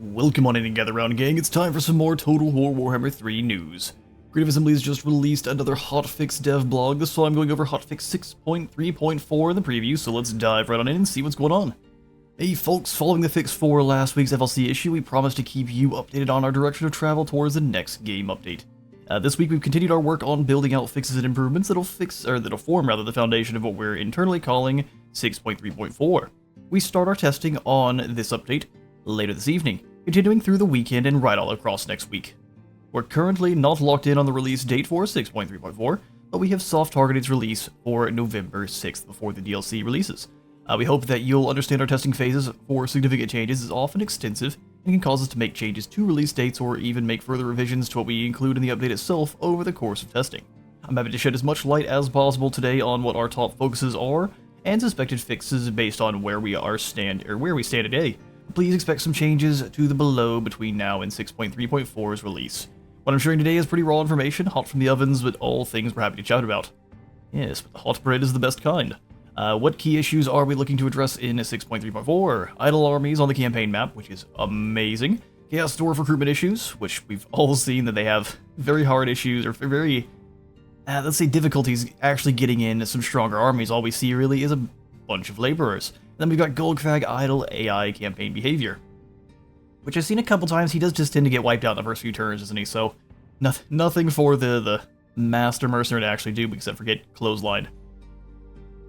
Welcome on in and gather round, gang. It's time for some more Total War Warhammer 3 news. Creative Assembly has just released another Hotfix dev blog. This time I'm going over Hotfix 6.3.4 in the preview, so let's dive right on in and see what's going on. Hey folks, following the fix for last week's FLC issue, we promised to keep you updated on our direction of travel towards the next game update. This week we've continued our work on building out fixes and improvements that'll form the foundation of what we're internally calling 6.3.4. We start our testing on this update later this evening, continuing through the weekend and right all across next week. We're currently not locked in on the release date for 6.3.4, but we have soft targeted its release for November 6th before the DLC releases. We hope that you'll understand our testing phases for significant changes is often extensive and can cause us to make changes to release dates or even make further revisions to what we include in the update itself over the course of testing. I'm happy to shed as much light as possible today on what our top focuses are and suspected fixes based on where we stand today. Please expect some changes to the below between now and 6.3.4's release. What I'm sharing today is pretty raw information, hot from the ovens, but all things we're happy to chat about. Yes, but the hot bread is the best kind. What key issues are we looking to address in 6.3.4? Idle armies on the campaign map, which is amazing. Chaos Dwarf recruitment issues, which we've all seen that they have very hard issues, or very, let's say, difficulties actually getting in some stronger armies. All we see really is a bunch of laborers. Then we've got Goldfag idle AI campaign behavior, which I've seen a couple times. He does just tend to get wiped out in the first few turns, doesn't he? So nothing for the master mercenary to actually do except for get clothesline.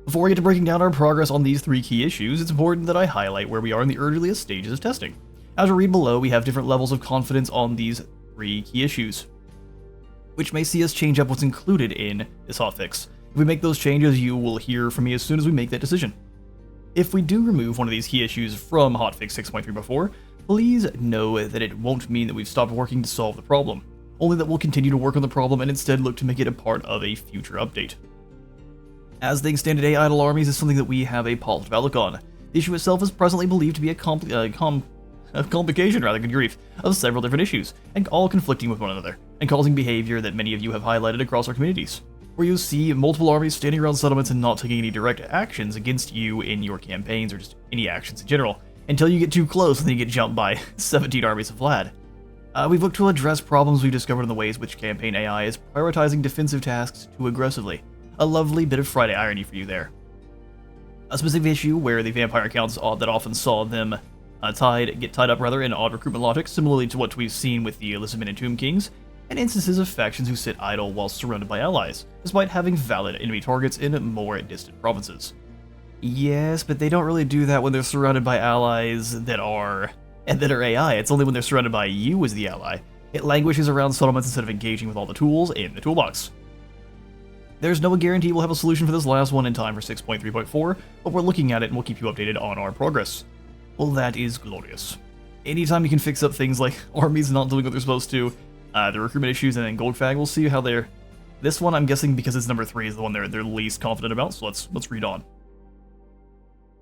Before we get to breaking down our progress on these three key issues, it's important that I highlight where we are in the earliest stages of testing. As we read below, we have different levels of confidence on these three key issues, which may see us change up what's included in this hotfix. If we make those changes, you will hear from me as soon as we make that decision. If we do remove one of these key issues from Hotfix 6.3.4, please know that it won't mean that we've stopped working to solve the problem, only that we'll continue to work on the problem and instead look to make it a part of a future update. As things stand today, idle armies is something that we have a positive outlook on. The issue itself is presently believed to be a complication, good grief, of several different issues, and all conflicting with one another, and causing behavior that many of you have highlighted across our communities, where you see multiple armies standing around settlements and not taking any direct actions against you in your campaigns, or just any actions in general, until you get too close and then you get jumped by 17 armies of Vlad. We've looked to address problems we've discovered in the ways which campaign AI is prioritizing defensive tasks too aggressively. A lovely bit of Friday irony for you there. A specific issue where the vampire accounts that often saw them get tied up in odd recruitment logic, similarly to what we've seen with the Elizabeth and Tomb Kings, and instances of factions who sit idle while surrounded by allies, despite having valid enemy targets in more distant provinces. Yes, but they don't really do that when they're surrounded by allies that are AI. It's only when they're surrounded by you as the ally. It languishes around settlements instead of engaging with all the tools in the toolbox. There's no guarantee we'll have a solution for this last one in time for 6.3.4, but we're looking at it and we'll keep you updated on our progress. Well, that is glorious. Anytime you can fix up things like armies not doing what they're supposed to, the recruitment issues, and then Goldfag, we'll see how they're... This one, I'm guessing because it's number 3, is the one they're least confident about, so let's read on.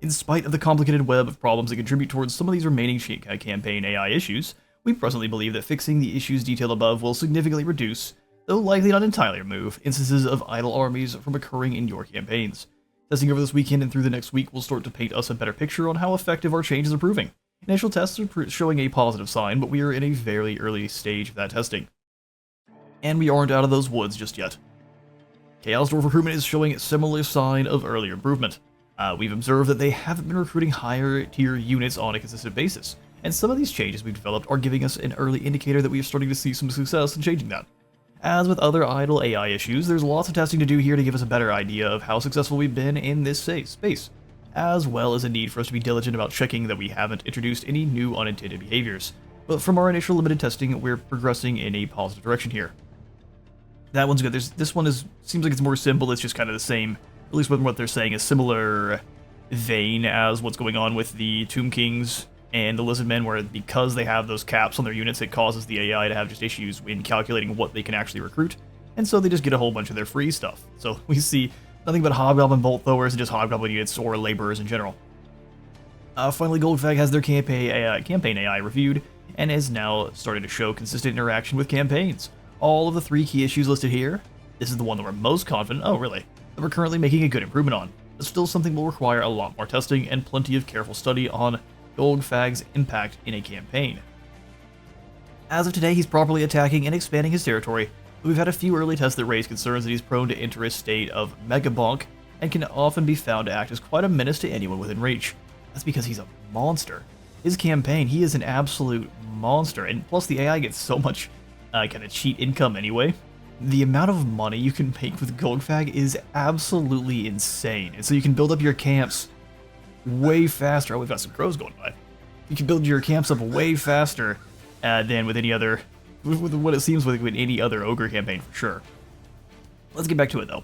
In spite of the complicated web of problems that contribute towards some of these remaining campaign AI issues, we presently believe that fixing the issues detailed above will significantly reduce, though likely not entirely remove, instances of idle armies from occurring in your campaigns. Testing over this weekend and through the next week will start to paint us a better picture on how effective our changes are proving. Initial tests are showing a positive sign, but we are in a very early stage of that testing. And we aren't out of those woods just yet. Chaos Dwarf recruitment is showing a similar sign of early improvement. We've observed that they haven't been recruiting higher tier units on a consistent basis, and some of these changes we've developed are giving us an early indicator that we are starting to see some success in changing that. As with other idle AI issues, there's lots of testing to do here to give us a better idea of how successful we've been in this space, as well as a need for us to be diligent about checking that we haven't introduced any new unintended behaviors. But from our initial limited testing, we're progressing in a positive direction here. That one's good. This one seems like it's more simple. It's just kind of the same, at least with what they're saying, a similar vein as what's going on with the Tomb Kings and the Lizard Men, where because they have those caps on their units, it causes the AI to have just issues in calculating what they can actually recruit, and so they just get a whole bunch of their free stuff. So we see nothing but Hobgoblin Bolt Throwers and just Hobgoblin units or laborers in general. Finally, Goldfag has their campaign AI reviewed, and has now started to show consistent interaction with campaigns. All of the three key issues listed here, this is the one that we're most confident, that we're currently making a good improvement on, but still something will require a lot more testing and plenty of careful study on Goldfag's impact in a campaign. As of today, he's properly attacking and expanding his territory, but we've had a few early tests that raise concerns that he's prone to enter a state of mega bonk and can often be found to act as quite a menace to anyone within reach. That's because he's a monster. His campaign, he is an absolute monster, and plus the AI gets so much kind of cheat income anyway. The amount of money you can make with Goldfag is absolutely insane, and so you can build up your camps way faster. Oh, we've got some crows going by. You can build your camps up way faster than with any other, with what it seems like with any other ogre campaign for sure. Let's get back to it though.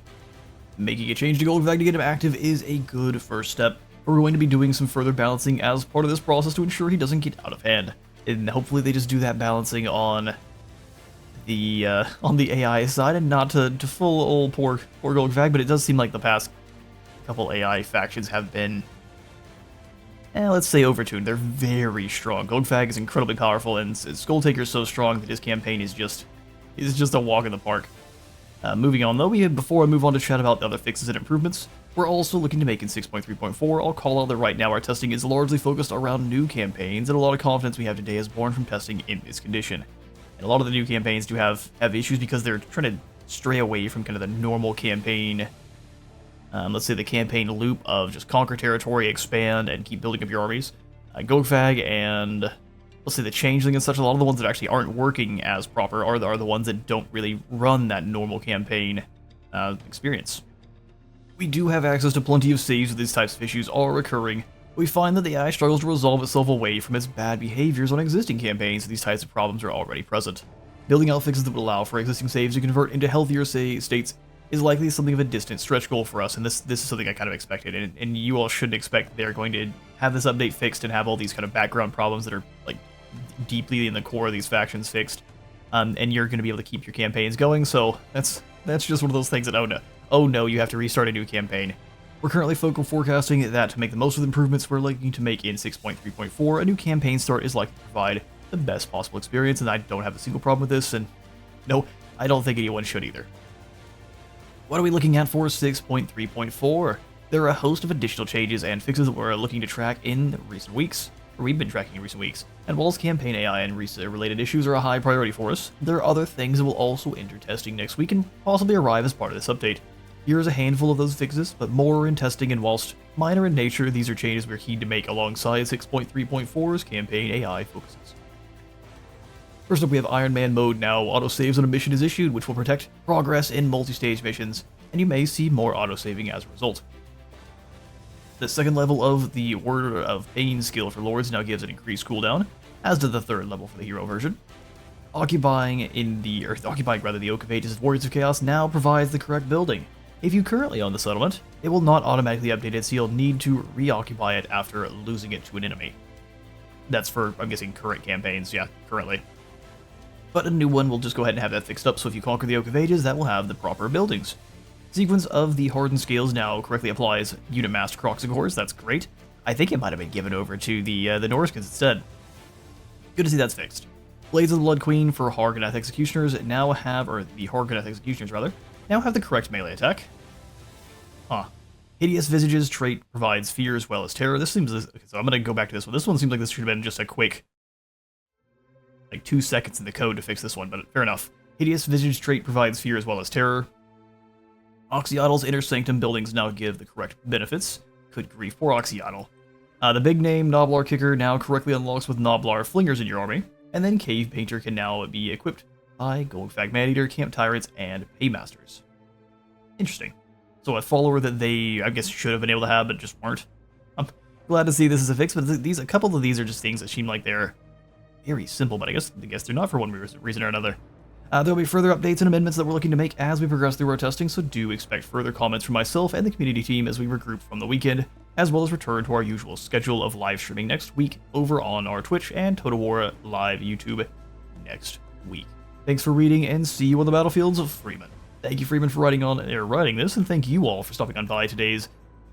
Making a change to Goldfag to get him active is a good first step. We're going to be doing some further balancing as part of this process to ensure he doesn't get out of hand, and hopefully they just do that balancing on the AI side and not to full old poor Goldfag. But it does seem like the past couple AI factions have been, let's say, overtuned. They're very strong. Goldfag is incredibly powerful, and Skulltaker is so strong that his campaign is just a walk in the park. Moving on though, before I move on to chat about the other fixes and improvements, we're also looking to make in 6.3.4. I'll call out that right now our testing is largely focused around new campaigns, and a lot of confidence we have today is born from testing in this condition. And a lot of the new campaigns do have issues because they're trying to stray away from kind of the normal campaign, let's say the campaign loop of just conquer territory, expand, and keep building up your armies. Goldfag and, let's say, the Changeling and such, a lot of the ones that actually aren't working as proper are the ones that don't really run that normal campaign experience. We do have access to plenty of saves where these types of issues are recurring. We find that the AI struggles to resolve itself away from its bad behaviors on existing campaigns, so these types of problems are already present. Building out fixes that would allow for existing saves to convert into healthier states is likely something of a distant stretch goal for us, and this is something I kind of expected, and you all shouldn't expect they're going to have this update fixed and have all these kind of background problems that are like deeply in the core of these factions fixed, and you're going to be able to keep your campaigns going. So that's just one of those things that, oh no, you have to restart a new campaign. We're currently forecasting that to make the most of the improvements we're looking to make in 6.3.4, a new campaign start is likely to provide the best possible experience, and I don't have a single problem with this, and no, I don't think anyone should either. What are we looking at for 6.3.4? There are a host of additional changes and fixes that we're looking to track in recent weeks, or we've been tracking in recent weeks, and whilst campaign AI and related issues are a high priority for us, there are other things that will also enter testing next week and possibly arrive as part of this update. Here's a handful of those fixes, but more are in testing, and whilst minor in nature, these are changes we're keen to make alongside 6.3.4's campaign AI focuses. First up, we have Iron Man mode now. Autosaves on a mission is issued, which will protect progress in multi-stage missions, and you may see more autosaving as a result. The second level of the Word of Pain skill for Lords now gives an increased cooldown, as did the third level for the hero version. Occupying the Oak of Ages of Warriors of Chaos now provides the correct building. If you currently own the settlement, it will not automatically update it, so you'll need to reoccupy it after losing it to an enemy. That's for, I'm guessing, current campaigns, yeah, currently. But a new one will just go ahead and have that fixed up, so if you conquer the Oak of Ages, that will have the proper buildings. Sequence of the Hardened Scales now correctly applies Unit Master Croxagores, that's great. I think it might have been given over to the Norskins instead. Good to see that's fixed. Blades of the Blood Queen for Hargoneth Executioners now have, or the Hargoneth Executioners rather, now have the correct melee attack. Huh. Hideous Visages trait provides fear as well as terror. This seems, okay, so I'm going to go back to this one. This one seems like this should have been just a quick, like 2 seconds in the code to fix this one, but fair enough. Hideous Visage trait provides fear as well as terror. Oxyottl's Inner Sanctum buildings now give the correct benefits. Good grief, poor Oxyotl. The big name Noblar Kicker now correctly unlocks with Noblar Flingers in your army, and then Cave Painter can now be equipped by Goldfag Maneater, Camp Tyrants, and Paymasters. Interesting. So a follower that they, I guess, should have been able to have, but just weren't. I'm glad to see this is a fix, but a couple of these are just things that seem like they're very simple, but I guess they're not for one reason or another. There'll be further updates and amendments that we're looking to make as we progress through our testing, so do expect further comments from myself and the community team as we regroup from the weekend, as well as return to our usual schedule of live streaming next week over on our Twitch and Total War Live YouTube next week. Thanks for reading, and see you on the battlefields of Freeman. Thank you, Freeman, for writing this, and thank you all for stopping on by today's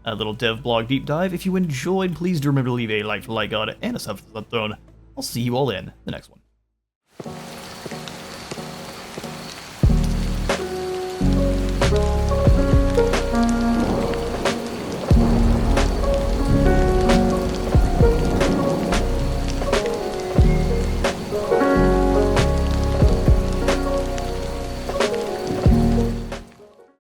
little dev blog deep dive. If you enjoyed, please do remember to leave a like for like God and a sub to the sub throne. I'll see you all in the next one.